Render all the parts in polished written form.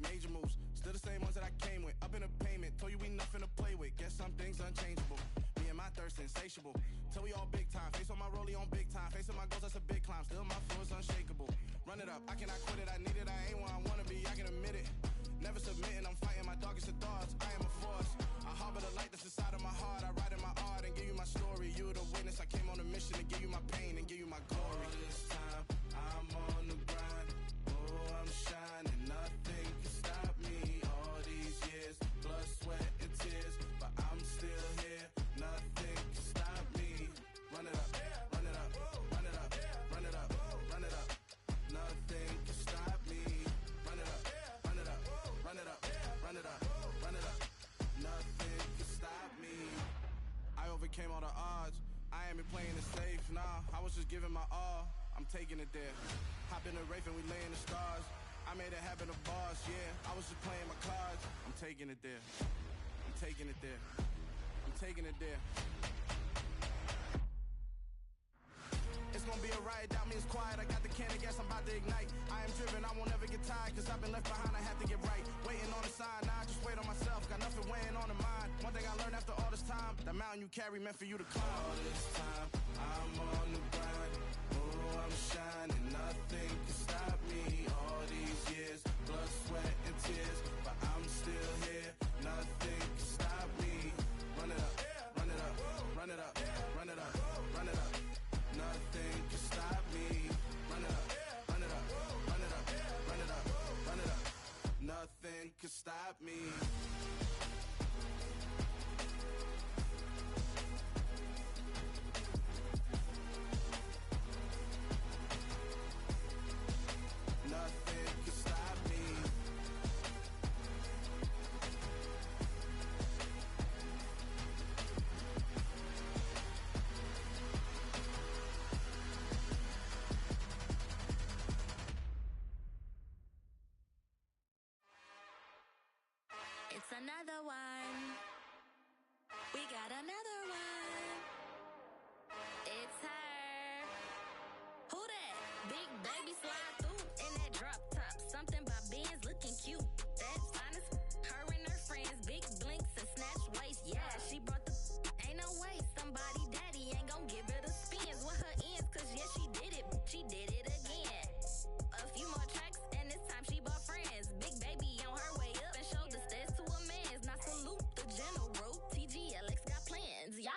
make major moves. Still the same ones that I came with. Up in a payment, told you we nothing to play with. Guess some things unchangeable. Me and my thirst insatiable. Till we all big time. Face on my rollie on big time. Face on my goals, that's a big climb. Still my flow is unshakable. Run it up, I cannot quit it. I need it, I ain't where I wanna be, I can admit it. Never submitting, I'm fighting my darkest of thoughts. I am a force. I harbor the light that's inside of my heart. I write in my art and give you my story. You the witness, I came on a mission to give you my pain and give you my glory. All this time, I'm on the grind. Oh, I'm shining, nothing can stop me. All these years, blood, sweat, and tears, but I'm still here. Nothing can stop me. Run it up, run it up, run it up, run it up, run it up. Nothing can stop me. Run it up, run it up, run it up, run it up, run it up. Nothing can stop me. I overcame all the odds. I ain't been playing it safe, nah. I was just giving my all. I'm taking it there. Hop in the Wraith and we lay in the stars. I made it happen to bars, yeah. I was just playing my cards. I'm taking it there. I'm taking it there. I'm taking it there. It's gonna be a riot, doubt me it's quiet. I got the can of gas, I'm about to ignite. I am driven, I won't ever get tired, cause I've been left behind, I have to get right. Waiting on a sign, now I just wait on myself. Got nothing weighing on the mind. One thing I learned after all this time, that mountain you carry meant for you to climb. All this time, I'm on the grind. Oh, I'm shining, nothing can stop me. All these years, blood, sweat, and tears, but I'm still here. Nothing can stop me. Run it up, run it up, run it up, run it up, run it up. Nothing can stop me. Run it up, run it up, run it up, run it up, run it up. Nothing can stop me. Nothing can stop me. It's another one. We got another one. It's her. Who that? Big baby slide through in that drop top. Something by Benz looking cute. That's fine as her and her friends. Big blinks and snatch waist. Yeah, she brought the ain't no way. Somebody daddy ain't gon' give her the spins with her ends. Cause yeah, she did it. She did it again. A few more tracks and this time she bought friends. Big baby on her way up and showed the stairs to a man's. Now salute the general. TGLX got plans. Yeah.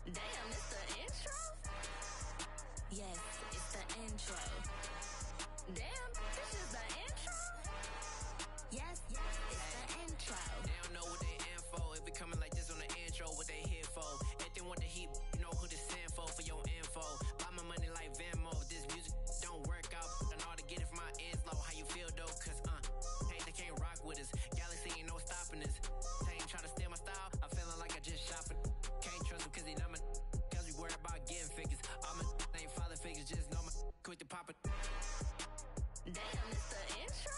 Damn, it's the intro? Yes, it's the intro. Damn, this is the intro? Yes, it's the intro. They don't know what they in for. If we coming like this on the intro, what they here for? If they want the heat, you know who to send for your info. Buy my money like Venmo. If this music don't work out, I know how to get it from my ends low. How you feel though? Cause hey, they can't rock with us. Galaxy ain't no stopping us. They ain't trying to steal my style. I'm feeling like I just shopping. Can't trust him cause he not my. Cause we worried about getting figures. All my ain't father figures, just know my quick to pop it. Damn, it's the intro?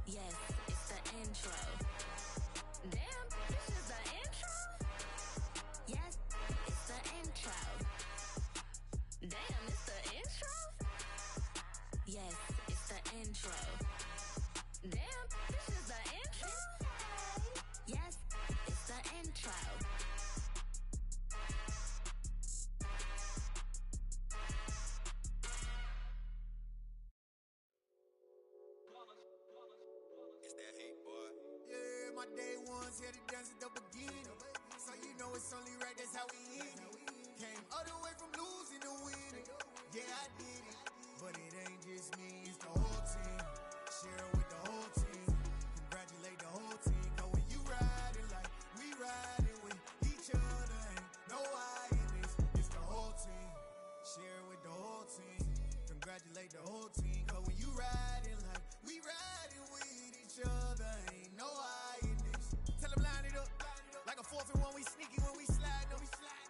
Yes, it's the intro. Damn, this is the intro? Yes, it's the intro. Damn, it's the intro? Yes, it's the intro. Damn, this is the intro? Yes, it's the intro. It's that hate, boy. Yeah, my day ones here to dance at the beginning. So you know it's only right, that's how we end it. Came all the way from losing to winning. Yeah, I did it. But it ain't just me, it's the whole team. Share it with the whole team. Congratulate the whole team. Cause when you riding like we riding with each other, ain't no I in this. It's the whole team. Share it with the whole team. Congratulate the whole team. Cause when you riding like we riding with each other, ain't no I in this. Tell them line it up. Like a 4th and 1, we sneaky when we slide them.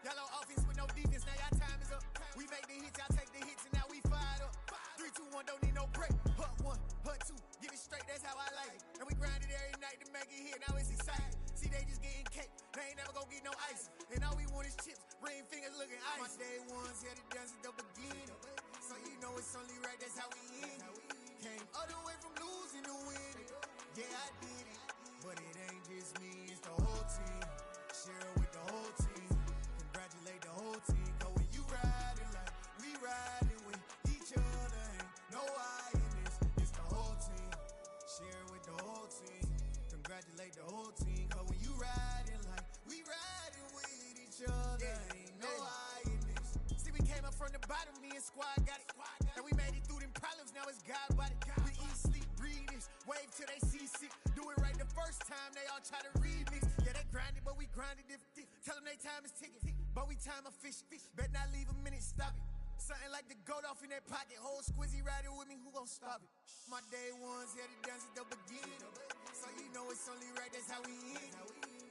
Y'all on offense with no defense, now y'all time is up. We make the hits, y'all take the hits, and now we fired up. 3, 2, 1, don't need no break. Hut 1, hut 2, get it straight, that's how I like it. And we grind it every night to make it hit, now it's exciting. See, they just getting cake, they ain't never gonna get no ice. And all we want is chips, ring fingers looking ice. My day ones here to dance at the beginning. So you know it's only right, that's how we end it. Came all the way from losing to winning. Yeah, I did it, but it ain't just me, it's the whole team. Share it with the whole team. Congratulate the whole team. Cause when you riding like we riding with each other, ain't no I in this, it's the whole team. Share it with the whole team. Congratulate the whole team. Cause when you riding like we riding with each other, ain't no I in this. See, we came up from the bottom, me and squad got it. And we made it through them problems, now it's God body. We eat, sleep, breathe this, wave till they see sick. Do it right the first time, they all try to remix. Yeah, they grinded, but we grinded different. Tell them they time is ticking, but we time a fish. Bet not leave a minute, stop it. Something like the goat off in that pocket. Whole squizzy riding with me, who gon' stop it? My day ones here to dance at the beginning. So you know it's only right, that's how we end.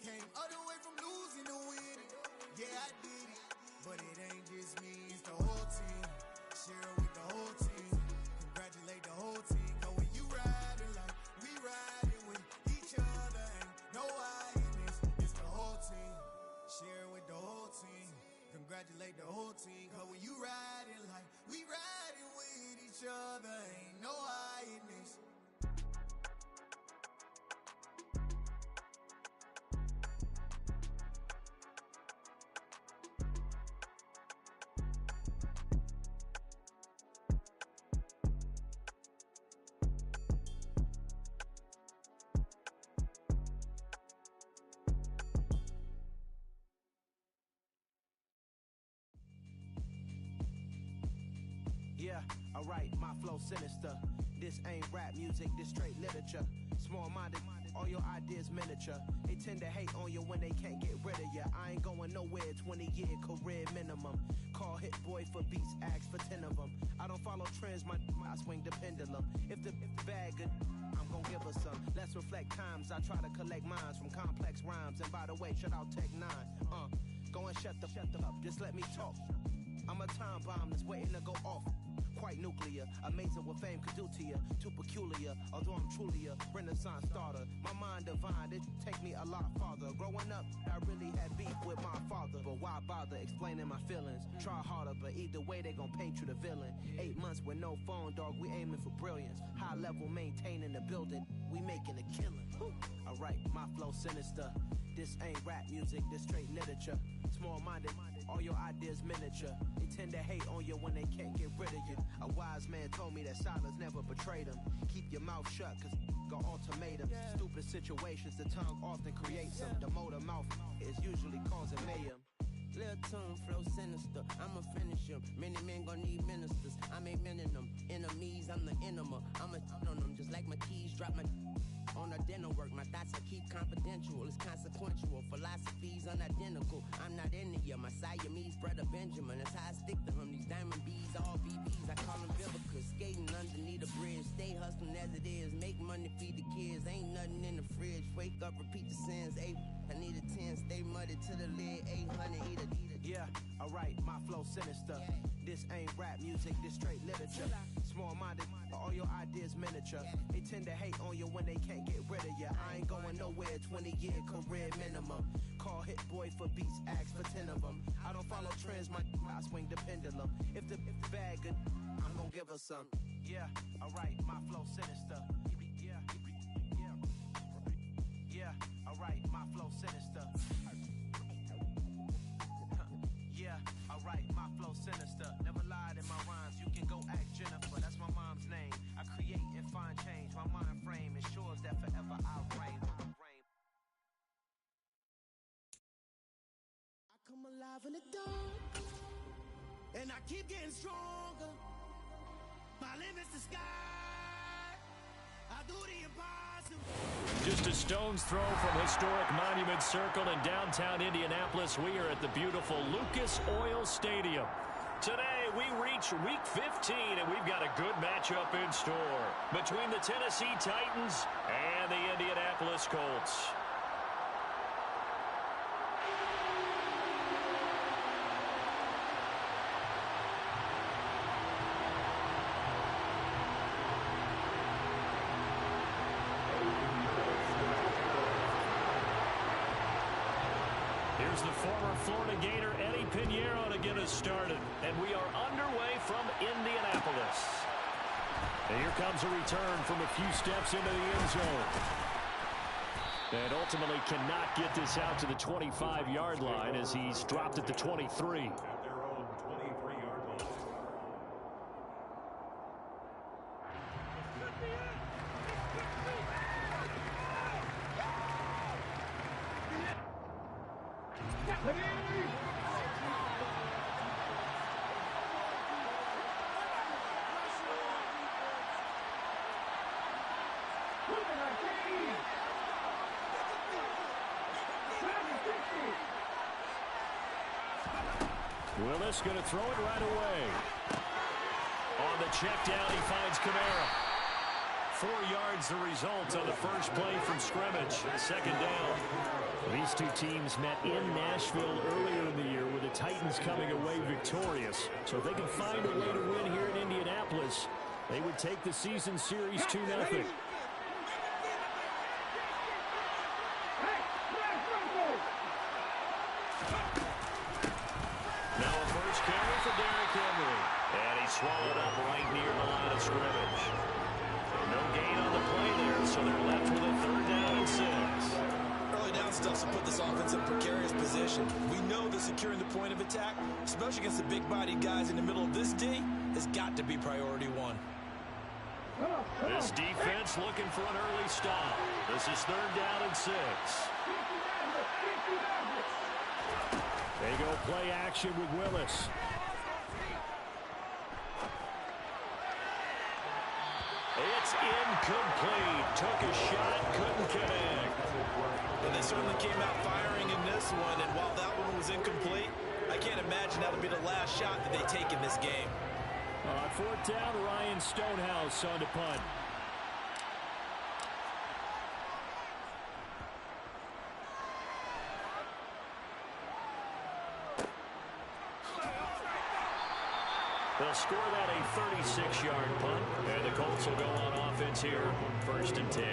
Came all the way from losing to winning. Yeah, I did it, but it ain't just me, it's the whole team. Share it with the whole team. Congratulate the whole team. Cause when you riding like we riding with each other, ain't no I in this, it's the whole team. Share it with the whole team. Congratulate the whole team. Cause when you riding like we riding with each other, ain't no I in this. Yeah, alright, my flow sinister. This ain't rap music, this straight literature. Small-minded, all your ideas miniature. They tend to hate on you when they can't get rid of you. I ain't going nowhere, 20-year career minimum. Call Hit Boy for beats, ask for 10 of them. I don't follow trends, I swing the pendulum. If the bag good, I'm gon' give her some. Let's reflect times, I try to collect minds from complex rhymes. And by the way, shout out Tech 9. Go and shut the up, just let me talk. I'm a time bomb that's waiting to go off. Quite nuclear, amazing what fame could do to you. Too peculiar, although I'm truly a renaissance starter. My mind divine, it take me a lot farther. Growing up, I really had beef with my father. But why bother explaining my feelings? Try harder, but either way they gon' paint you the villain. 8 months with no phone, dog, we aiming for brilliance. High level maintaining the building, we making a killing. Alright, my flow sinister. This ain't rap music, this straight literature. Small-minded, all your ideas miniature. They tend to hate on you when they can't get rid of you. A wise man told me that silence never betrayed him. Keep your mouth shut, cause got ultimatums. Stupid situations, the tongue often creates them. The motor mouth is usually causing mayhem. Lil' tune, flow sinister, I'ma finish him. Many men gon' need ministers, I'm a men in them. Enemies, I'm the enema, I'ma on them. Just like my keys, drop my on a dinner work. My thoughts I keep confidential, it's consequential. Philosophies unidentical, I'm not in it yet. My Siamese brother Benjamin, that's how I stick to him. These diamond bees, all BBs, I call them biblicals. Skating underneath a bridge, stay hustling as it is. Make money, feed the kids, ain't nothing in the fridge. Wake up, repeat the sins, I need a 10, stay muddy to the lid, 800, eat a. Yeah, alright, my flow sinister. This ain't rap music, this straight literature. Small-minded, all your ideas miniature. They tend to hate on you when they can't get rid of you. I ain't going nowhere, 20-year career minimum. Call Hit Boy for beats, ask for 10 of them. I don't follow trends, I swing the pendulum. If the bag good, I'm gon' give her some. Yeah, alright, my flow sinister. Yeah, alright, my flow sinister. Yeah, alright, my flow sinister. Never lied in my rhymes, you can go ask Jennifer, that's my mom's name. I create and find change, my mind frame ensures that forever I'll reign. I come alive in the dark, and I keep getting stronger. My limit's the sky, I do the impossible. Just a stone's throw from historic Monument Circle in downtown Indianapolis, we are at the beautiful Lucas Oil Stadium. Today, we reach Week 15, and we've got a good matchup in store between the Tennessee Titans and the Indianapolis Colts. Here's the former Florida Gator Eddie Pinheiro to get us started. And we are underway from Indianapolis. And here comes a return from a few steps into the end zone. And ultimately cannot get this out to the 25-yard line as he's dropped at the 23. Willis going to throw it right away. On the check down, he finds Kamara. 4 yards the result on the first play from scrimmage. Second down. These two teams met in Nashville earlier in the year with the Titans coming away victorious. So if they can find a way to win here in Indianapolis, they would take the season series 2-0. Swallowed up right near the line of scrimmage. No gain on the play there, so they're left with a 3rd down and 6. Early down stuff to put this offense in a precarious position. We know that securing the point of attack, especially against the big-bodied guys in the middle of this D, has got to be priority 1. This defense looking for an early stop. This is 3rd down and 6. They go play action with Willis. It's incomplete. Took a shot, couldn't connect. And they certainly came out firing in this one, and while that one was incomplete, I can't imagine that'll be the last shot that they take in this game. On 4th down, Ryan Stonehouse on to punt. They'll score that a 36-yard punt, and the Colts will go on offense here, 1st and 10.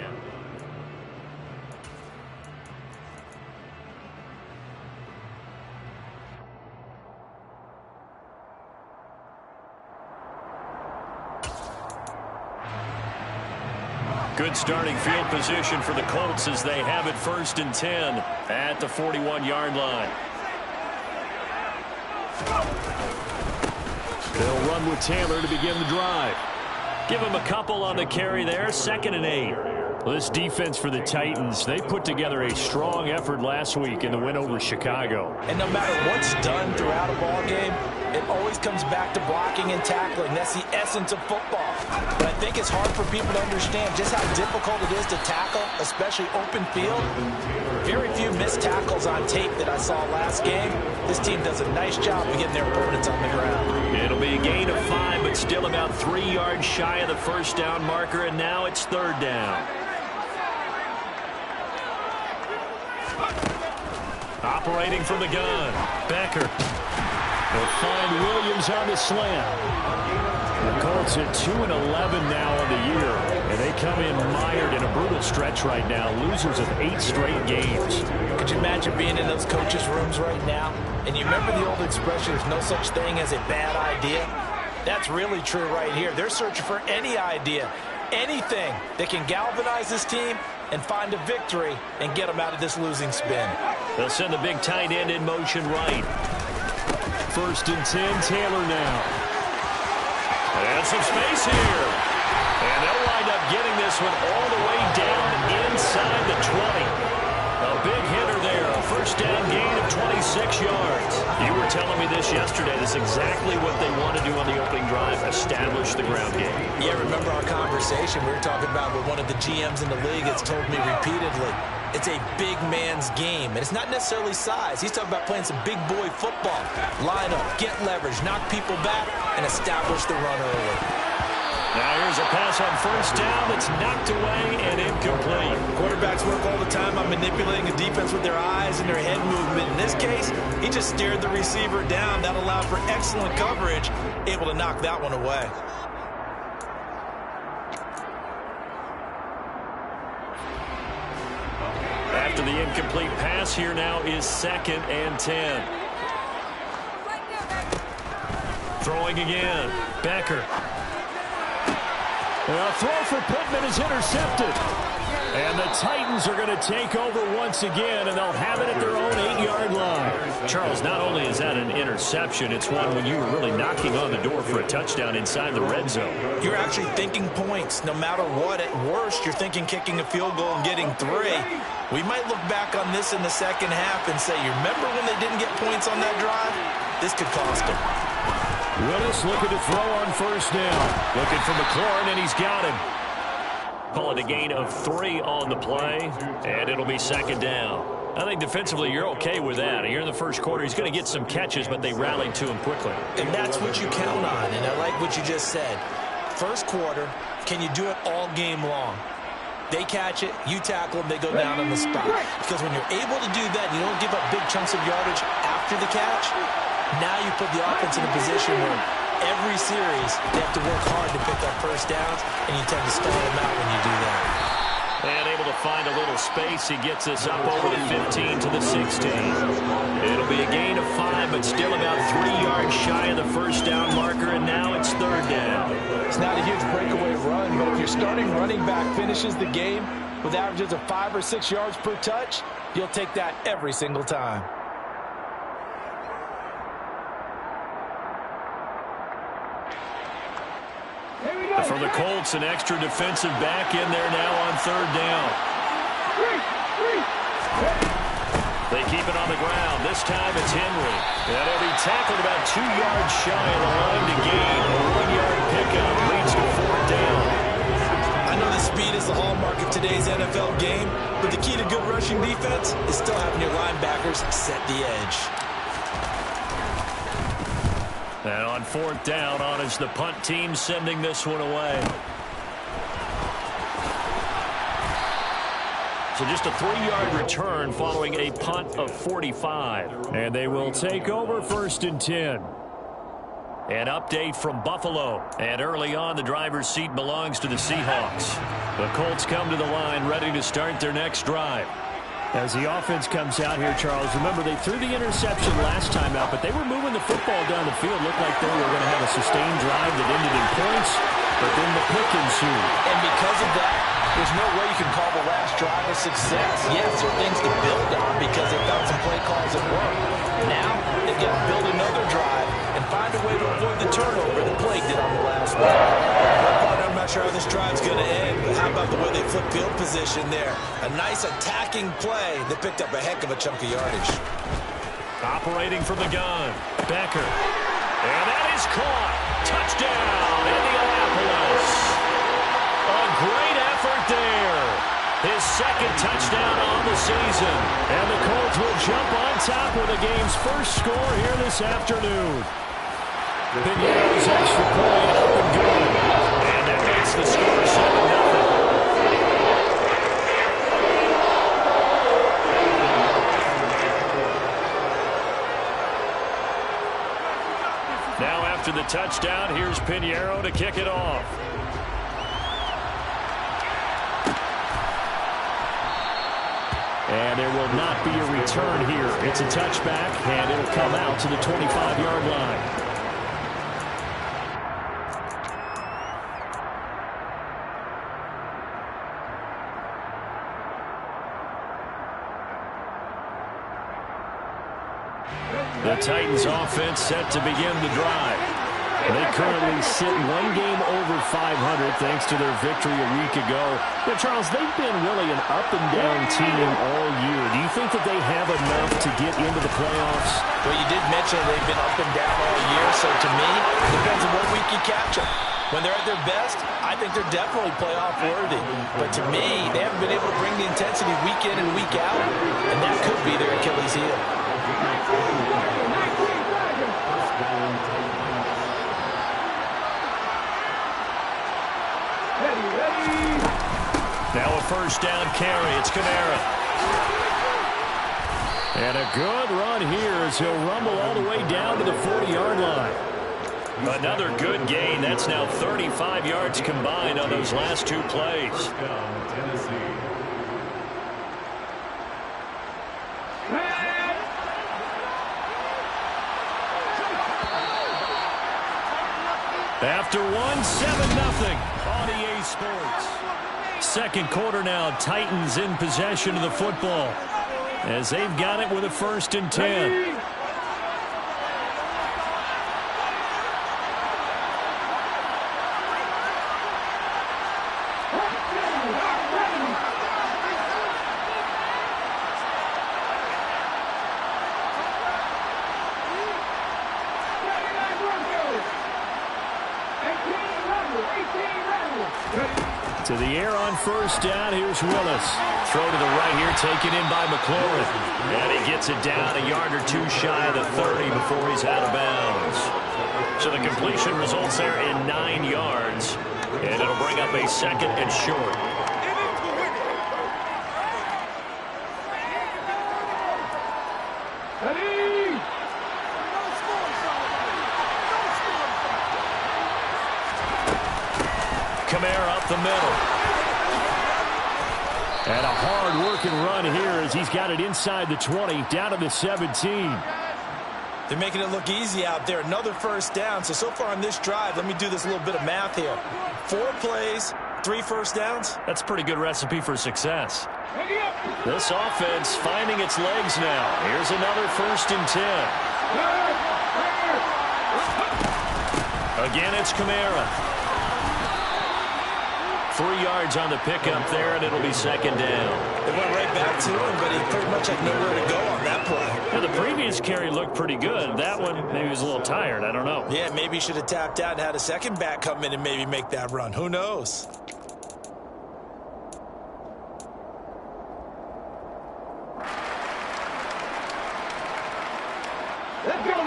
Good starting field position for the Colts as they have it 1st and 10 at the 41-yard line. They'll run with Taylor to begin the drive. Give him a couple on the carry there, 2nd and 8. Well, this defense for the Titans, they put together a strong effort last week in the win over Chicago. And no matter what's done throughout a ball game, it always comes back to blocking and tackling. That's the essence of football. But I think it's hard for people to understand just how difficult it is to tackle, especially open field. Very few missed tackles on tape that I saw last game. This team does a nice job of getting their opponents on the ground. It'll be a gain of 5, but still about 3 yards shy of the 1st down marker, and now it's 3rd down. Operating from the gun, Becker. They'll find Williams on the slant. The Colts at 2-11 now on the year, and they come in mired in a brutal stretch right now, losers of 8 straight games. Could you imagine being in those coaches' rooms right now? And you remember the old expression, there's no such thing as a bad idea? That's really true right here. They're searching for any idea, anything that can galvanize this team and find a victory and get them out of this losing spin. They'll send the big tight end in motion right. 1st and 10, Taylor now. And some space here. And they'll wind up getting this one all the way down inside the 20. A big hitter there, a 1st down gain of 26 yards. You were telling me this yesterday. This is exactly what they want to do on the opening drive, establish the ground game. Yeah, remember our conversation we were talking about with one of the GMs in the league that's told me repeatedly, it's a big man's game, and it's not necessarily size. He's talking about playing some big boy football. Line up, get leverage, knock people back, and establish the run early. Now here's a pass on 1st down that's knocked away and incomplete. Quarterbacks work all the time on manipulating a defense with their eyes and their head movement. In this case, he just stared the receiver down. That allowed for excellent coverage, able to knock that one away. After the incomplete pass, here now is 2nd and 10. Throwing again, Becker. A throw for Pittman is intercepted. And the Titans are going to take over once again, and they'll have it at their own 8-yard line. Charles, not only is that an interception, it's one when you were really knocking on the door for a touchdown inside the red zone. You're actually thinking points. No matter what, at worst, you're thinking kicking a field goal and getting 3. We might look back on this in the second half and say, you remember when they didn't get points on that drive? This could cost them. Willis looking to throw on first down. Looking for McLaurin, and he's got him. Calling a gain of 3 on the play, and it'll be second down. I think defensively you're okay with that. Here in the first quarter, he's going to get some catches, but they rallied to him quickly. And that's what you count on, and I like what you just said. First quarter, can you do it all game long? They catch it, you tackle them, they go down on the spot. Because when you're able to do that and you don't give up big chunks of yardage after the catch, now you put the offense in a position where every series they have to work hard to pick up first downs, and you tend to stall them out when you do that. And able to find a little space. He gets us up over the 15 to the 16. It'll be a gain of 5, but still about 3 yards shy of the first down marker, and now it's third down. It's not a huge breakaway run, but if your starting running back finishes the game with averages of 5 or 6 yards per touch, you'll take that every single time. For the Colts, an extra defensive back in there now on third down. They keep it on the ground. This time it's Henry. And he'll be tackled about 2 yards shy of the line to gain. A 1-yard pickup leads to fourth down. I know the speed is the hallmark of today's NFL game, but the key to good rushing defense is still having your linebackers set the edge. And on fourth down, on is the punt team sending this one away. So just a 3-yard return following a punt of 45. And they will take over first and 10. An update from Buffalo. And early on, the driver's seat belongs to the Seahawks. The Colts come to the line ready to start their next drive. As the offense comes out here, Charles, remember they threw the interception last time out, but they were moving the football down the field. Looked like they were going to have a sustained drive that ended in points, but then the pick ensued. And because of that, there's no way you can call the last drive a success. Yes, there are things to build on because they found some play calls that work. Now, they've got to build another drive and find a way to avoid the turnover that plagued it on the last one. I'm not sure how this drive's going to end, but how about the way they flip field position there? A nice attacking play that picked up a heck of a chunk of yardage. Operating from the gun, Becker. And that is caught. Touchdown, Indianapolis. A great effort there. His second touchdown on the season. And the Colts will jump on top with the game's first score here this afternoon. Pignato's extra point up and good. And that makes the score 7-0. Now after the touchdown, here's Pignero to kick it off. And there will not be a return here. It's a touchback, and it'll come out to the 25-yard line. The Titans offense set to begin the drive. They currently sit 1 game over 500 thanks to their victory a week ago. But Charles, they've been really an up-and-down team all year. Do you think that they have enough to get into the playoffs? Well, you did mention they've been up and down all year, so to me, it depends on what week you catch them. When they're at their best, I think they're definitely playoff worthy. But to me, they haven't been able to bring the intensity week in and week out, and that could be their Achilles heel. Now a first down carry. It's Kamara. And a good run here as he'll rumble all the way down to the 40-yard line. Another good gain. That's now 35 yards combined on those last 2 plays. After 7-0 on EA Sports. Second quarter now, Titans in possession of the football as they've got it with a 1st and 10. To the air on 1st down. Here's Willis. Throw to the right here, taken in by McLaurin. And he gets it down a yard or 2 shy of the 30 before he's out of bounds. So the completion results there in 9 yards. And it'll bring up a 2nd and short. Kamara up the middle. And a hard-working run here as he's got it inside the 20, down to the 17. They're making it look easy out there. Another 1st down. So far on this drive, let me do this little bit of math here. 4 plays, 3 1st downs. That's a pretty good recipe for success. This offense finding its legs now. Here's another 1st and 10. Again, it's Kamara. 3 yards on the pickup there, and it'll be 2nd down. They went right back to him, but he pretty much had nowhere to go on that play. Yeah, the previous carry looked pretty good. That one, maybe he was a little tired. I don't know. Yeah, maybe he should have tapped out and had a 2nd back come in and maybe make that run. Who knows? –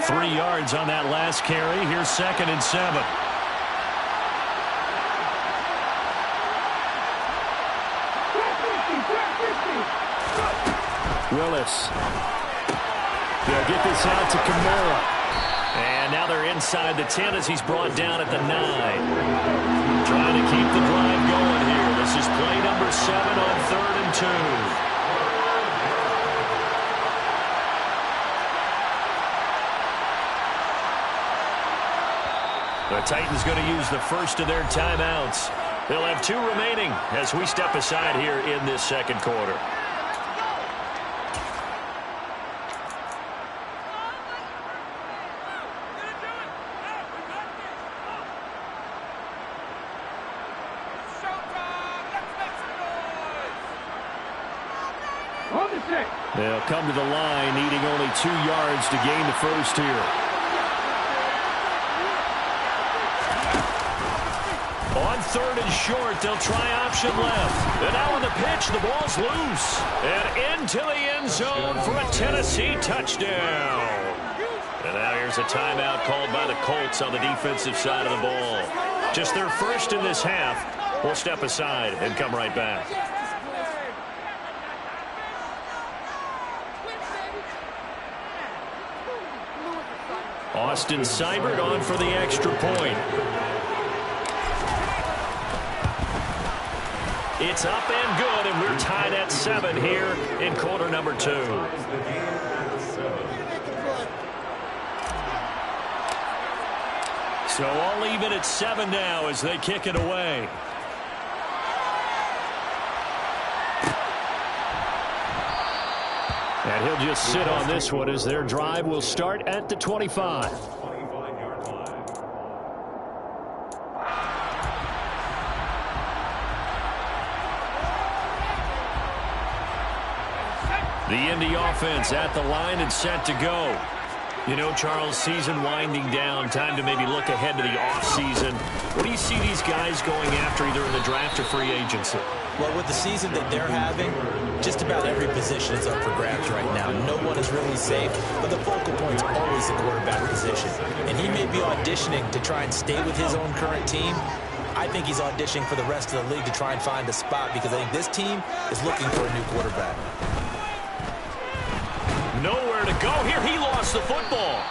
3 yards on that last carry. Here's 2nd and 7. Willis. They'll get this out to Kamara. And now they're inside the 10 as he's brought down at the 9. Trying to keep the drive going here. This is play number 7 on 3rd and 2. The Titans going to use the first of their timeouts. They'll have 2 remaining as we step aside here in this 2nd quarter. They'll come to the line, needing only 2 yards to gain the first here. On 3rd and short, they'll try option left. And now on the pitch, the ball's loose. And into the end zone for a Tennessee touchdown. And now here's a timeout called by the Colts on the defensive side of the ball. Just their first in this half. We'll step aside and come right back. Austin Seibert on for the extra point. It's up and good, and we're tied at 7 here in quarter number 2. So all even at 7 now as they kick it away. And he'll just sit on this one as their drive will start at the 25. The Indy offense at the line and set to go. You know, Charles, season winding down, time to maybe look ahead to the offseason. What do you see these guys going after either in the draft or free agency? Well, with the season that they're having, just about every position is up for grabs right now. No one is really safe, but the focal point's always the quarterback position. And he may be auditioning to try and stay with his own current team. I think he's auditioning for the rest of the league to try and find a spot because I think this team is looking for a new quarterback. Nowhere to go here. He lost the football.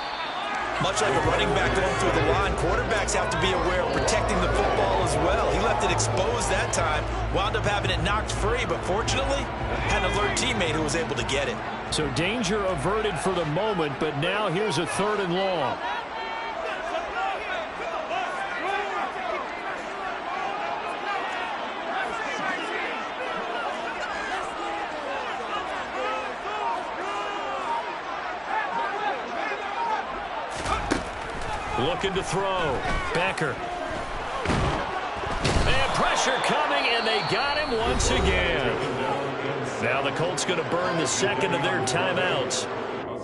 Much like a running back going through the line, quarterbacks have to be aware of protecting the football as well. He left it exposed that time, wound up having it knocked free, but fortunately, had an alert teammate who was able to get it. So danger averted for the moment, but now here's a 3rd and long. Looking to throw. Becker. And pressure coming, and they got him once again. Now the Colts going to burn the second of their timeouts.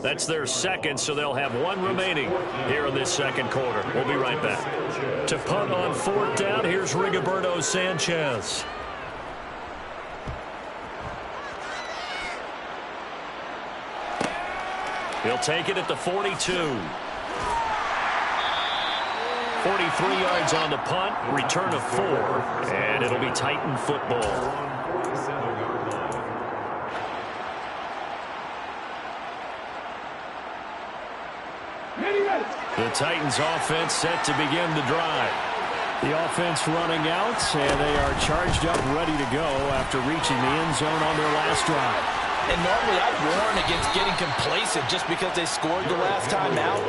That's their second, so they'll have one remaining here in this second quarter. We'll be right back. To punt on fourth down, here's Rigoberto Sanchez. He'll take it at the 42. 43 yards on the punt, return of 4, and it'll be Titan football. The Titans offense set to begin the drive. The offense running out, and they are charged up, ready to go after reaching the end zone on their last drive. And normally I'd warn against getting complacent just because they scored the last time out.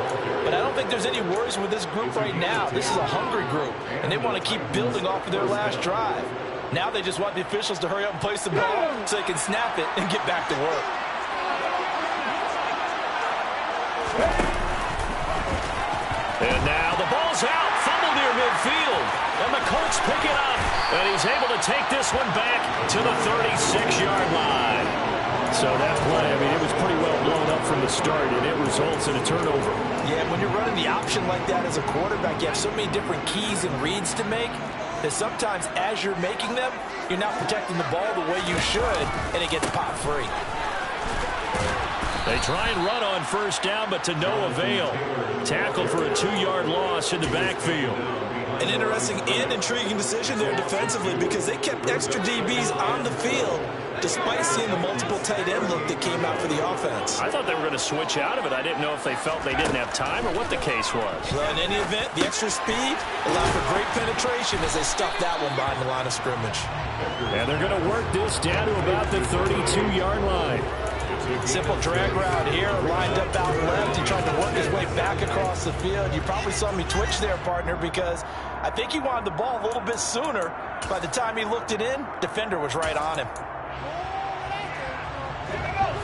But I don't think there's any worries with this group right now. This is a hungry group, and they want to keep building off of their last drive. Now they just want the officials to hurry up and place the ball so they can snap it and get back to work. And now the ball's out, fumble near midfield, and the Colts pick it up. And he's able to take this one back to the 36-yard line. So that play, I mean, it was pretty well blown up from the start, and it results in a turnover. Yeah, when you're running the option like that as a quarterback, you have so many different keys and reads to make that sometimes as you're making them, you're not protecting the ball the way you should, and it gets popped free. They try and run on first down, but to no avail. Tackle for a 2-yard loss in the backfield. An interesting and intriguing decision there defensively because they kept extra DBs on the field despite seeing the multiple tight end look that came out for the offense. I thought they were going to switch out of it. I didn't know if they felt they didn't have time or what the case was. Well, in any event, the extra speed allowed for great penetration as they stuffed that one behind the line of scrimmage. And they're going to work this down to about the 32-yard line. Simple drag route here, lined up out left. He tried to work his way back across the field. You probably saw me twitch there, partner, because I think he wanted the ball a little bit sooner. By the time he looked it in, defender was right on him.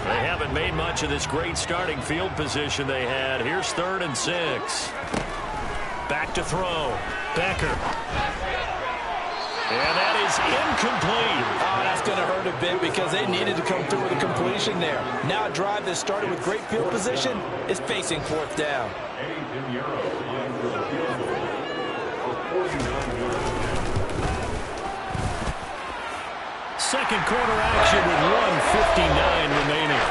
They haven't made much of this great starting field position they had. Here's 3rd and 6. Back to throw. Becker. And that is incomplete. Oh, that's going to hurt a bit because they needed to come through with a completion there. Now a drive that started with great field position is facing 4th down. Second quarter action with 1:59 remaining.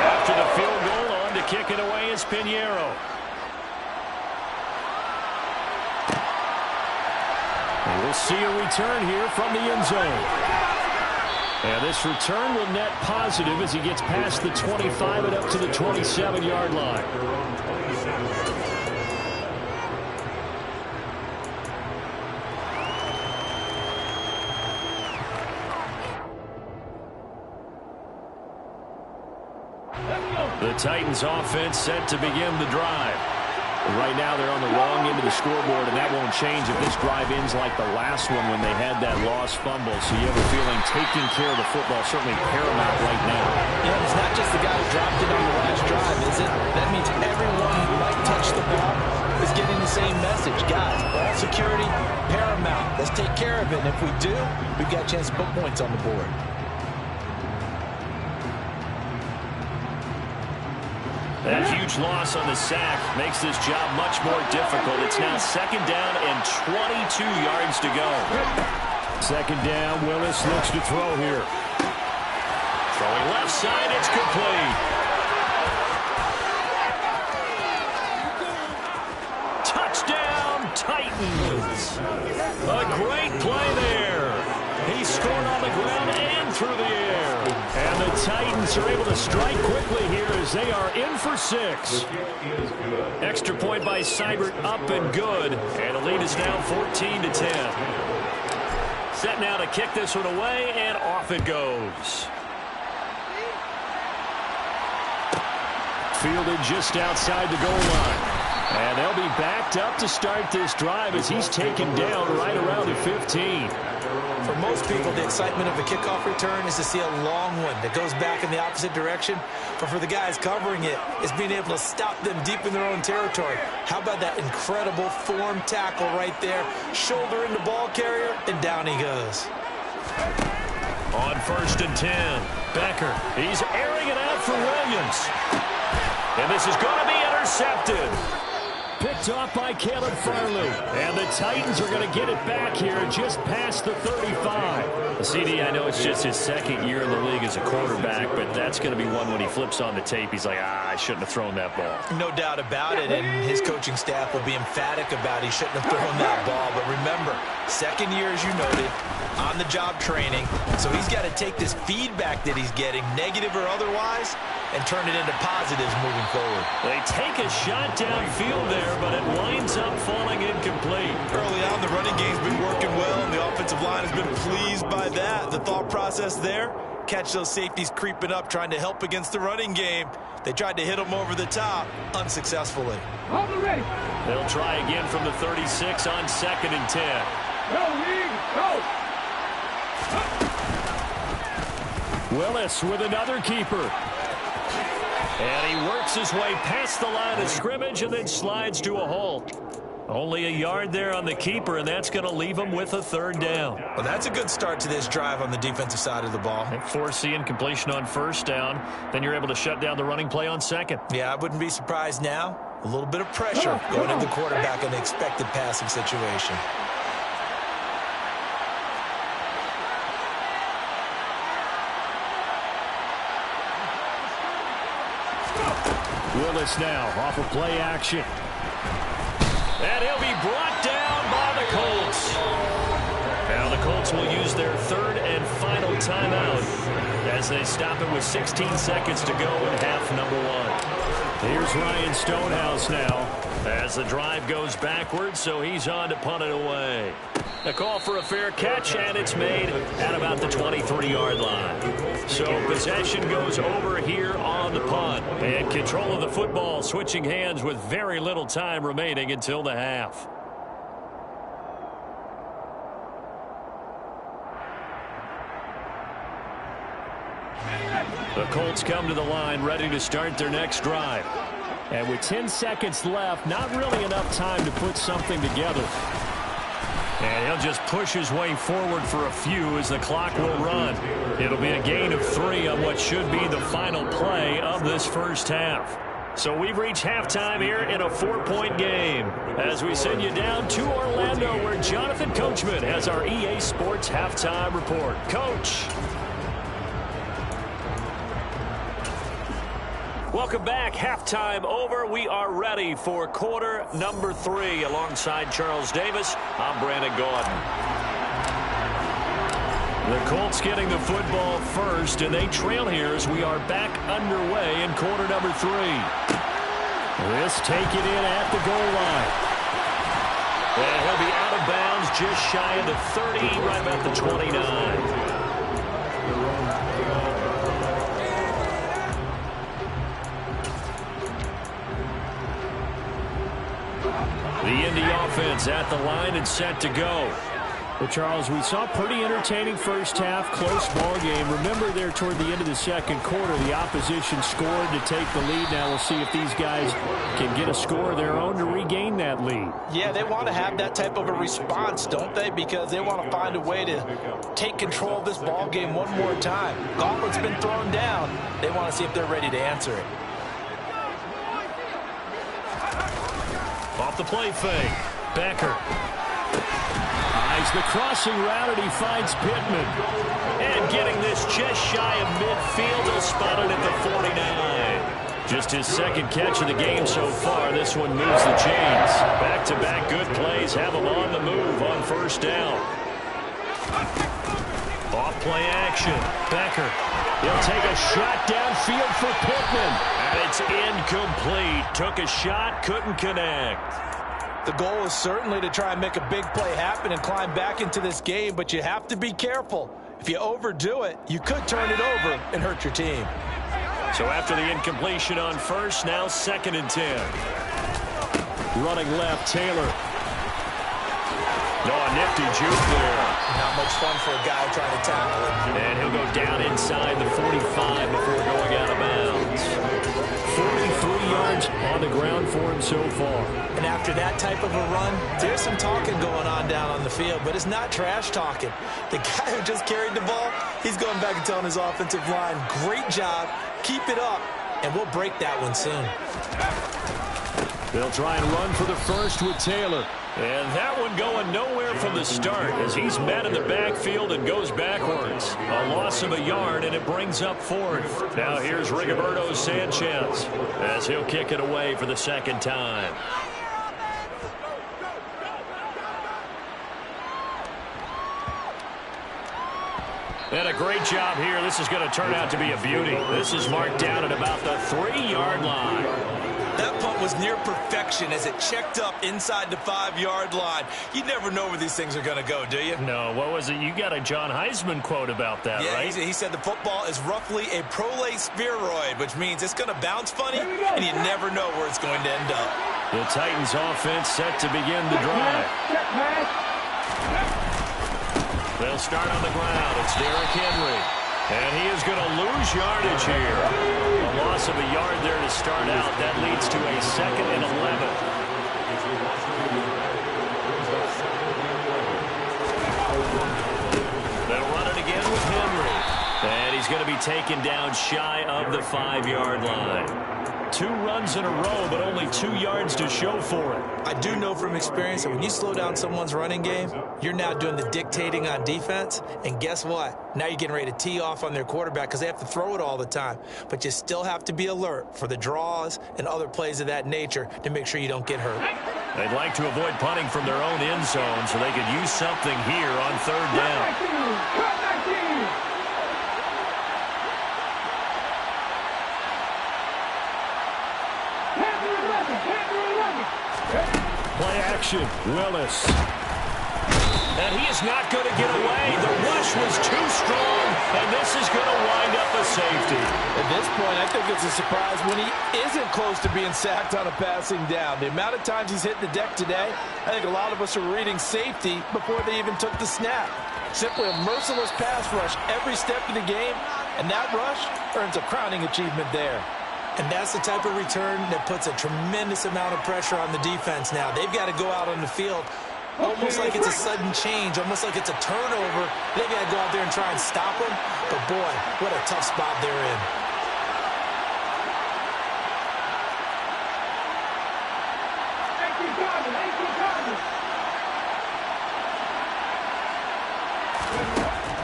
After the field goal, on to kick it away is Pinheiro. And we'll see a return here from the end zone. And this return will net positive as he gets past the 25 and up to the 27-yard line. The Titans offense set to begin the drive. Right now they're on the wrong end of the scoreboard, and that won't change if this drive ends like the last one when they had that lost fumble. So you have a feeling taking care of the football certainly paramount right now. Yeah, it's not just the guy who dropped it on the last drive, is it? That means everyone who might touch the ball is getting the same message. Guys, ball security, paramount. Let's take care of it, and if we do, we've got a chance to put points on the board. That huge loss on the sack makes this job much more difficult. It's now 2nd down and 22 yards to go. 2nd down, Willis looks to throw here. Throwing left side, it's complete. Touchdown, Titans. A great play there. He scored on the ground and through the air. And the Titans are able to strike quickly here as they are in for 6. Extra point by Seibert, up and good. And the lead is now 14-10. Set now to kick this one away, and off it goes. Fielded just outside the goal line. And they'll be backed up to start this drive as he's taken down right around the 15. For most people, the excitement of a kickoff return is to see a long one that goes back in the opposite direction. But for the guys covering it, it's being able to stop them deep in their own territory. How about that incredible form tackle right there? Shoulder in the ball carrier, and down he goes. On 1st and 10, Becker. He's airing it out for Williams. And this is going to be intercepted. Picked off by Caleb Farley. And the Titans are going to get it back here just past the 35. The CD, I know it's just his second year in the league as a quarterback, but that's going to be one when he flips on the tape. He's like, I shouldn't have thrown that ball. No doubt about it, and his coaching staff will be emphatic about he shouldn't have thrown that ball. But remember, second year, as you noted, on-the-job training. So he's got to take this feedback that he's getting, negative or otherwise, and turn it into positives moving forward. They take a shot downfield there, but it winds up falling incomplete. Early on, the running game's been working well, and the offensive line has been pleased by that. The thought process there, catch those safeties creeping up, trying to help against the running game. They tried to hit them over the top, unsuccessfully. They'll try again from the 36 on 2nd and 10. Go, Lee, go! Willis with another keeper. And he works his way past the line of scrimmage and then slides to a halt. Only a yard there on the keeper, and that's going to leave him with a 3rd down. Well, that's a good start to this drive on the defensive side of the ball. And force the incompletion on 1st down. Then you're able to shut down the running play on 2nd. Yeah, I wouldn't be surprised now. A little bit of pressure going into the quarterback in the expected passing situation. Willis now off of play action. And he'll be brought down by the Colts. Now the Colts will use their 3rd and final timeout as they stop it with 16 seconds to go in half number 1. Here's Ryan Stonehouse now as the drive goes backwards, so he's on to punt it away. A call for a fair catch, and it's made at about the 23-yard line. So possession goes over here on the punt. And control of the football switching hands with very little time remaining until the half. The Colts come to the line ready to start their next drive. And with 10 seconds left, not really enough time to put something together. And he'll just push his way forward for a few as the clock will run. It'll be a gain of 3 on what should be the final play of this first half. So we've reached halftime here in a 4-point game as we send you down to Orlando where Jonathan Coachman has our EA Sports halftime report. Coach. Welcome back. Halftime over. We are ready for quarter number 3. Alongside Charles Davis, I'm Brandon Gordon. The Colts getting the football first, and they trail here as we are back underway in quarter number 3. This taken in at the goal line. And he'll be out of bounds just shy of the 30, right about the 29. The Indy offense at the line and set to go. Well, Charles, we saw a pretty entertaining first half, close ball game. Remember there toward the end of the second quarter, the opposition scored to take the lead. Now we'll see if these guys can get a score of their own to regain that lead. Yeah, they want to have that type of a response, don't they? Because they want to find a way to take control of this ball game one more time. Gauntlet's been thrown down. They want to see if they're ready to answer it. Off the play fake. Becker. Eyes the crossing route, and he finds Pittman. And getting this just shy of midfield, he'll spot it at the 49. Just his second catch of the game so far. This one moves the chains. Back-to-back good plays have him on the move on first down. Off play action. Becker. He'll take a shot downfield for Pittman. And it's incomplete. Took a shot, couldn't connect. The goal is certainly to try and make a big play happen and climb back into this game, but you have to be careful. If you overdo it, you could turn it over and hurt your team. So after the incompletion on first, now 2nd and 10. Running left, Taylor. Oh, a nifty juke there. Not much fun for a guy trying to tackle it. And he'll go down inside the 45 before going out of bounds. 43 yards on the ground for him so far. And after that type of a run, there's some talking going on down on the field, but it's not trash talking. The guy who just carried the ball, he's going back and telling his offensive line, great job, keep it up, and we'll break that one soon. They'll try and run for the first with Taylor. And that one going nowhere from the start as he's met in the backfield and goes backwards. A loss of a yard, and it brings up fourth. Now here's Rigoberto Sanchez as he'll kick it away for the second time. And a great job here. This is going to turn out to be a beauty. This is marked down at about the 3-yard line. That punt was near perfection as it checked up inside the 5-yard line. You never know where these things are going to go, do you? No, what was it? You got a John Heisman quote about that, yeah, right? He said the football is roughly a prolate spheroid, which means it's going to bounce funny, and you never know where it's going to end up. The Titans offense set to begin the drive. They'll start on the ground. It's Derrick Henry. And he is going to lose yardage here. A loss of a yard there to start out. That leads to a 2nd and 11. They'll run it again with Henry. And he's going to be taken down shy of the 5-yard line. 2 runs in a row, but only 2 yards to show for it. I do know from experience that when you slow down someone's running game, you're now doing the dictating on defense. And guess what? Now you're getting ready to tee off on their quarterback because they have to throw it all the time. But you still have to be alert for the draws and other plays of that nature to make sure you don't get hurt. They'd like to avoid punting from their own end zone so they could use something here on 3rd down. Play action, Willis. And he is not going to get away. The rush was too strong, and this is going to wind up a safety. At this point, I think it's a surprise when he isn't close to being sacked on a passing down. The amount of times he's hit the deck today, I think a lot of us are reading safety before they even took the snap. Simply a merciless pass rush every step of the game, and that rush earns a crowning achievement there. And that's the type of return that puts a tremendous amount of pressure on the defense now. They've got to go out on the field almost like it's a sudden change, almost like it's a turnover. They've got to go out there and try and stop them. But, boy, what a tough spot they're in.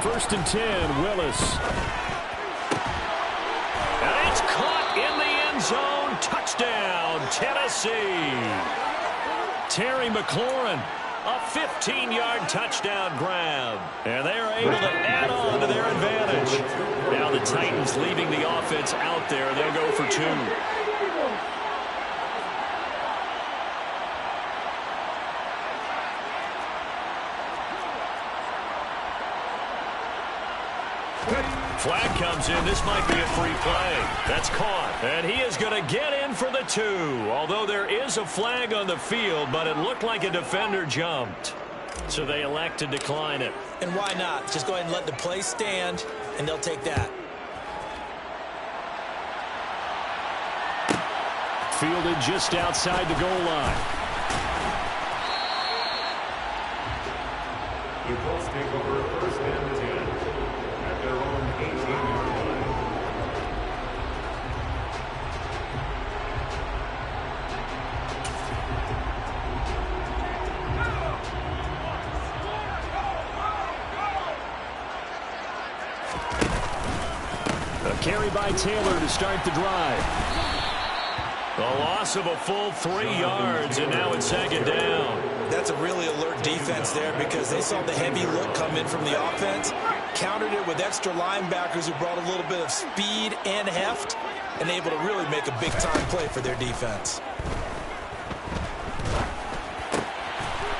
First and 10, Willis. And it's caught in the end zone. Touchdown, Tennessee. Terry McLaurin, a 15-yard touchdown grab. And they are able to add on to their advantage. Now the Titans leaving the offense out there. They'll go for 2. Flag comes in. This might be a free play. That's caught. And he is going to get in for the 2. Although there is a flag on the field, but it looked like a defender jumped. So they elect to decline it. And why not? Just go ahead and let the play stand, and they'll take that. Fielded just outside the goal line. The Colts take over first and 10 at their own 18-yard line. A carry by Taylor to start the drive. A loss of a full 3 yards, and now it's 2nd down. That's a really alert defense there because they saw the heavy look come in from the offense, countered it with extra linebackers who brought a little bit of speed and heft, and able to really make a big-time play for their defense.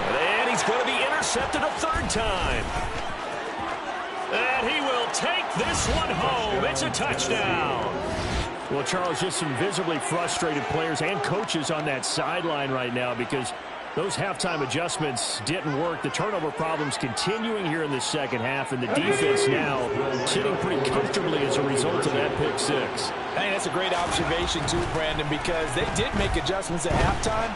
And he's going to be intercepted a 3rd time. And he will take this one home. It's a touchdown. Well, Charles, just some visibly frustrated players and coaches on that sideline right now because Those halftime adjustments didn't work. The turnover problems continuing here in the second half, and the defense now sitting pretty comfortably as a result of that pick six. I think that's a great observation too, Brandon, because they did make adjustments at halftime.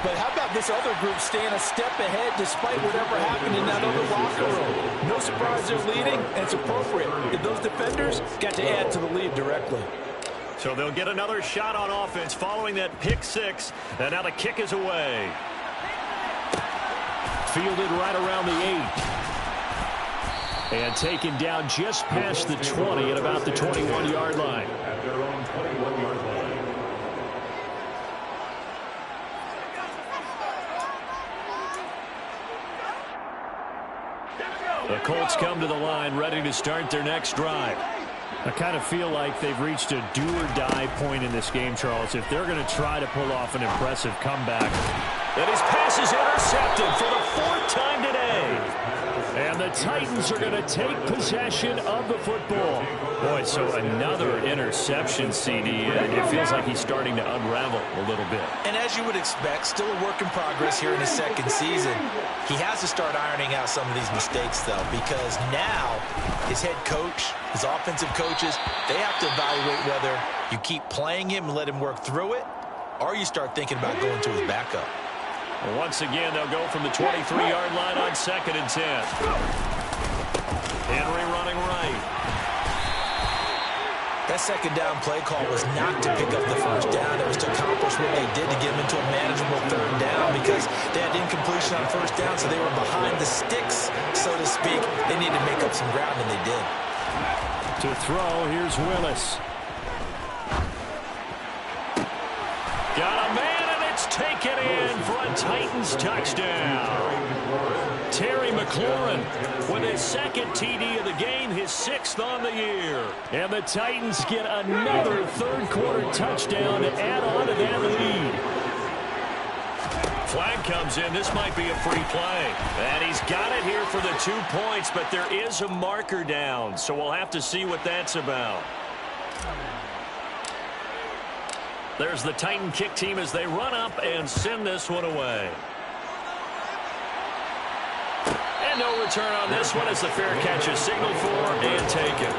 But how about this other group staying a step ahead despite whatever happened in that other locker room? No surprise they're leading, and it's appropriate. Those defenders got to add to the lead directly. So they'll get another shot on offense following that pick six, and now the kick is away. Fielded right around the 8. And taken down just past the 20 at about the 21-yard line. At their own 21-yard line. The Colts come to the line ready to start their next drive. I kind of feel like they've reached a do-or-die point in this game, Charles. If they're going to try to pull off an impressive comeback. And his pass is intercepted for the 4th time today. And the Titans are going to take possession of the football. Boy, so another interception, CD, and it feels like he's starting to unravel a little bit. And as you would expect, still a work in progress here in his second season. He has to start ironing out some of these mistakes, though, because now his head coach, his offensive coaches, they have to evaluate whether you keep playing him and let him work through it, or you start thinking about going to his backup. Once again, they'll go from the 23-yard line on 2nd and 10. Henry running right. That second down play call was not to pick up the first down. It was to accomplish what they did to get them into a manageable 3rd down because they had incompletion on 1st down, so they were behind the sticks, so to speak. They needed to make up some ground, and they did. To throw, here's Willis. Got a man, and it's taken in for a Titans touchdown. Terry McLaurin with his 2nd TD of the game, his 6th on the year. And the Titans get another 3rd quarter touchdown to add on to that lead. Flag comes in. This might be a free play. And he's got it here for the 2 points, but there is a marker down, so we'll have to see what that's about. There's the Titan kick team as they run up and send this one away. And no return on this one as the fair catch is signaled for and taken.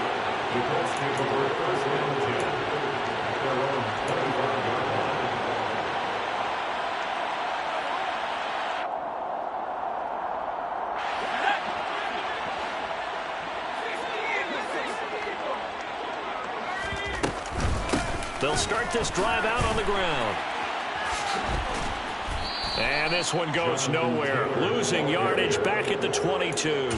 The Colts take over 1st and 10 at their own 25-yard line. They'll start this drive out on the ground. And this one goes nowhere. Losing yardage back at the 22.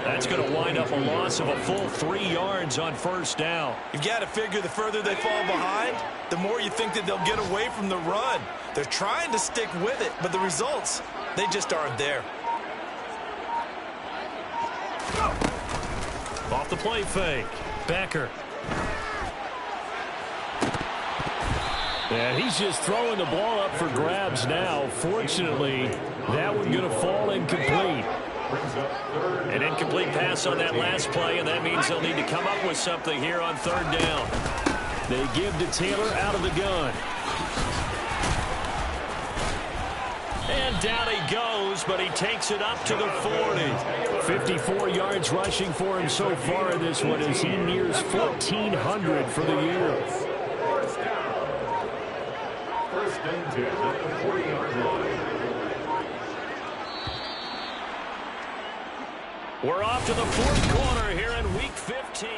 That's going to wind up a loss of a full 3 yards on 1st down. You've got to figure the further they fall behind, the more you think that they'll get away from the run. They're trying to stick with it, but the results, they just aren't there. Off the play fake. Becker. And he's just throwing the ball up for grabs now. Fortunately, that one's going to fall incomplete. An incomplete pass on that last play, and that means they'll need to come up with something here on 3rd down. They give to Taylor out of the gun. And down he goes, but he takes it up to the 40. 54 yards rushing for him so far in this one as he nears 1,400 for the year. 1st and 10 at the 40-yard line. We're off to the 4th quarter here in Week 15.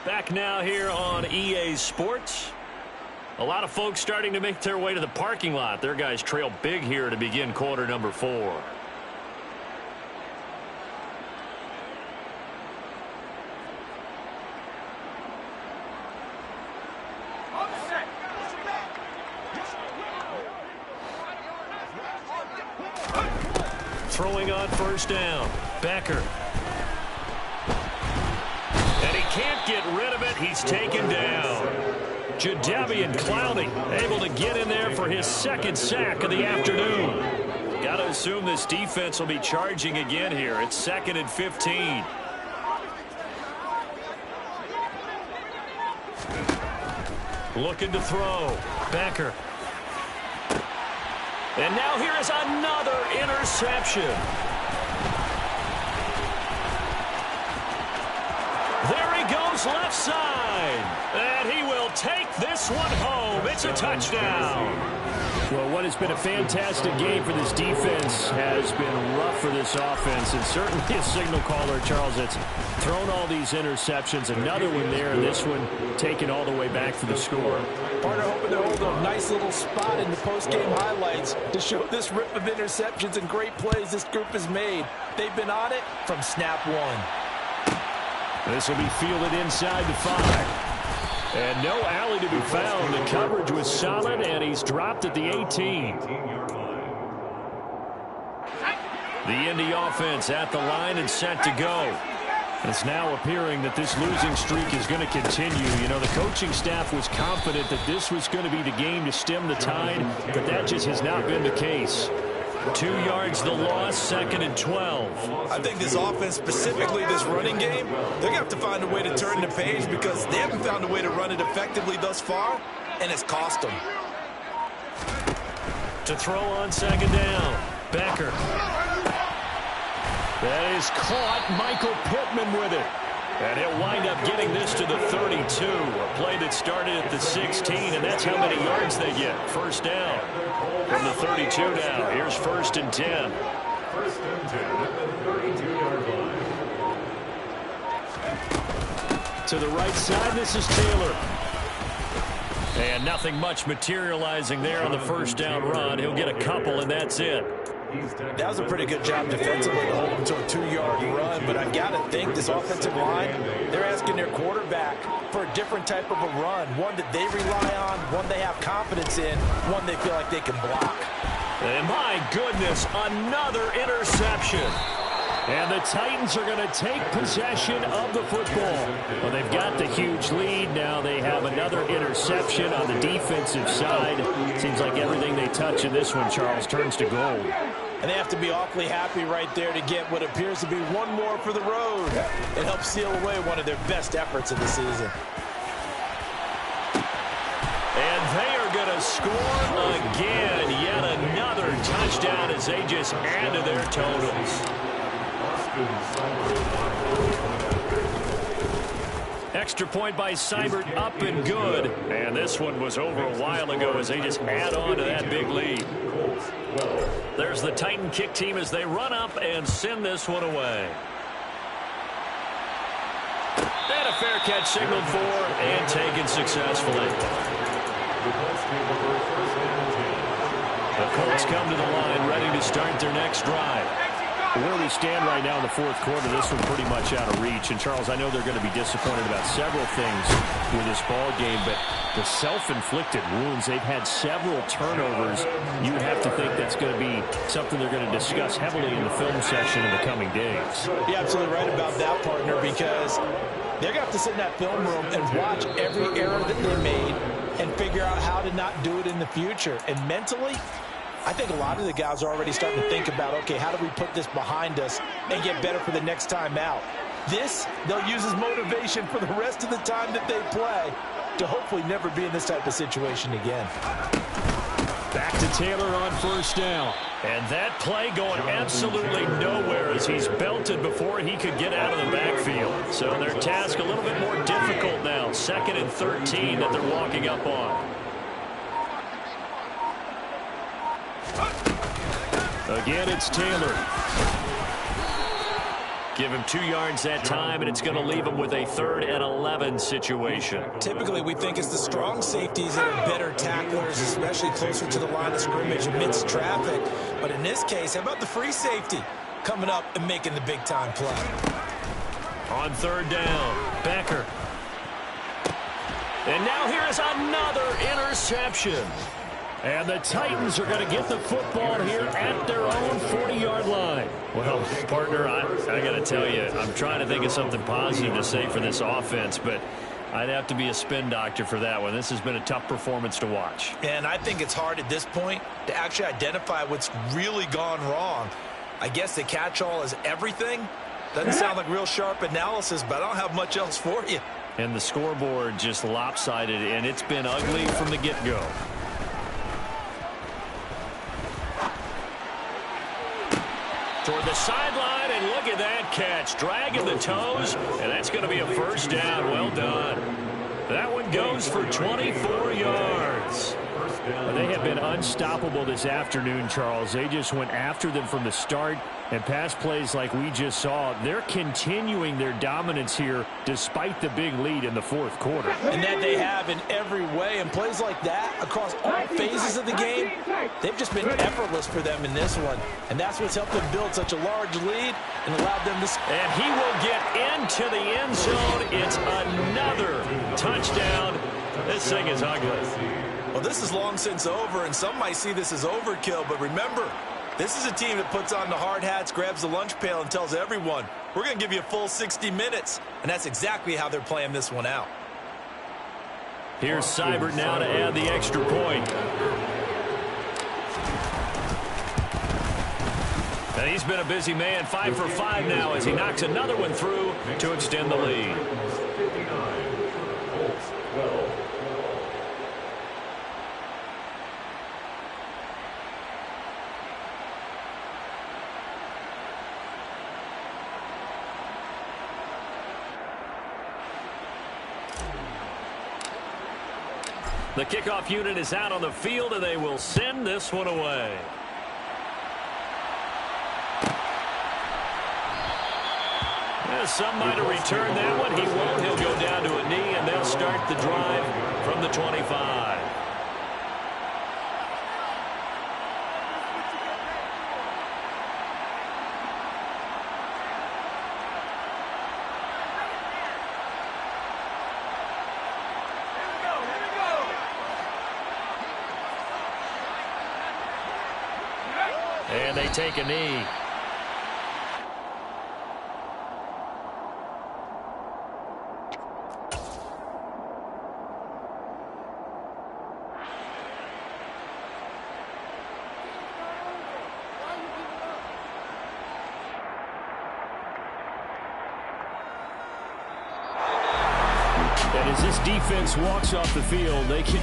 Back now here on EA Sports. A lot of folks starting to make their way to the parking lot. Their guys trail big here to begin quarter number 4. Throwing on 1st down. Becker. And he can't get rid of it. He's taken down. Jadeveon Clowney able to get in there for his 2nd sack of the afternoon. Got to assume this defense will be charging again here. It's 2nd and 15. Looking to throw. Becker. And now here is another interception. There he goes left side. And he will take this one home. It's a touchdown. Well, what has been a fantastic game for this defense has been rough for this offense. And certainly a signal caller, Charles, that's thrown all these interceptions. Another one there, and this one taken all the way back for the score. Partner hoping to hold a nice little spot in the post-game highlights to show this rip of interceptions and great plays this group has made. They've been on it from snap one. This will be fielded inside the 5. And no alley to be found. The coverage was solid, and he's dropped at the 18. The Indy offense at the line and set to go. It's now appearing that this losing streak is going to continue. You know, the coaching staff was confident that this was going to be the game to stem the tide, but that just has not been the case. 2 yards the loss, 2nd and 12. I think this offense, specifically this running game, they're going to have to find a way to turn the page because they haven't found a way to run it effectively thus far, and it's cost them. To throw on 2nd down, Becker. That is caught. Michael Pittman with it. And he'll wind up getting this to the 32. A play that started at the 16, and that's how many yards they get. First down from the 32 now. Here's 1st and 10. First and 10 at the 32-yard line. To the right side, this is Taylor. And nothing much materializing there on the first down run. He'll get a couple, and that's it. That was a pretty good job defensively to hold him to a 2-yard run, but I've got to think this offensive line, they're asking their quarterback for a different type of a run, one that they rely on, one they have confidence in, one they feel like they can block. And my goodness, another interception. And the Titans are going to take possession of the football. Well, they've got the huge lead. Now they have another interception on the defensive side. Seems like everything they touch in this one, Charles, turns to gold. And they have to be awfully happy right there to get what appears to be one more for the road. It helps seal away one of their best efforts of the season. And they are going to score again. Yet another touchdown as they just add to their totals. Extra point by Seibert, up and good. And this one was over a while ago as they just add on to that big lead. There's the Titan kick team as they run up and send this one away. And a fair catch signaled for and taken successfully. The Colts come to the line ready to start their next drive. Where we stand right now in the fourth quarter, this one pretty much out of reach. And, Charles, I know they're going to be disappointed about several things with this ball game, but the self-inflicted wounds, they've had several turnovers. You would have to think that's going to be something they're going to discuss heavily in the film session in the coming days. You're absolutely right about that, partner, because they're going to have to sit in that film room and watch every error that they made and figure out how to not do it in the future. And mentally, I think a lot of the guys are already starting to think about, okay, how do we put this behind us and get better for the next time out? This, they'll use as motivation for the rest of the time that they play to hopefully never be in this type of situation again. Back to Taylor on first down. And that play going absolutely nowhere as he's belted before he could get out of the backfield. So their task a little bit more difficult now. 2nd and 13 that they're walking up on. Again, it's Taylor. Give him 2 yards that time, and it's going to leave him with a 3rd and 11 situation. Typically, we think it's the strong safeties that are better tacklers, especially closer to the line of scrimmage amidst traffic. But in this case, how about the free safety coming up and making the big-time play? On 3rd down, Becker. And now here is another interception. And the Titans are going to get the football here at their own 40-yard line. Well, partner, I got to tell you, I'm trying to think of something positive to say for this offense, but I'd have to be a spin doctor for that one. This has been a tough performance to watch. And I think it's hard at this point to actually identify what's really gone wrong. I guess the catch-all is everything. Doesn't sound like real sharp analysis, but I don't have much else for you. And the scoreboard just lopsided, and it's been ugly from the get-go. Toward the sideline, and look at that catch. Dragging the toes, and that's going to be a first down. Well done. That one goes for 24 yards. They have been unstoppable this afternoon, Charles. They just went after them from the start, and pass plays like we just saw. They're continuing their dominance here despite the big lead in the fourth quarter. And that they have in every way. And plays like that across all phases of the game, they've just been effortless for them in this one. And that's what's helped them build such a large lead and allowed them to... And he will get into the end zone. It's another touchdown. This thing is ugly. Well, this is long since over, and some might see this as overkill. But remember, this is a team that puts on the hard hats, grabs the lunch pail, and tells everyone, we're going to give you a full 60 minutes. And that's exactly how they're playing this one out. Here's Seibert now to add the extra point. And he's been a busy man, 5 for 5 now as he knocks another one through to extend the lead. Colts 12. The kickoff unit is out on the field, and they will send this one away. Yeah, some might have returned that one. He won't. He'll go down to a knee, and they'll start the drive from the 25. And they take a knee. And as this defense walks off the field, they can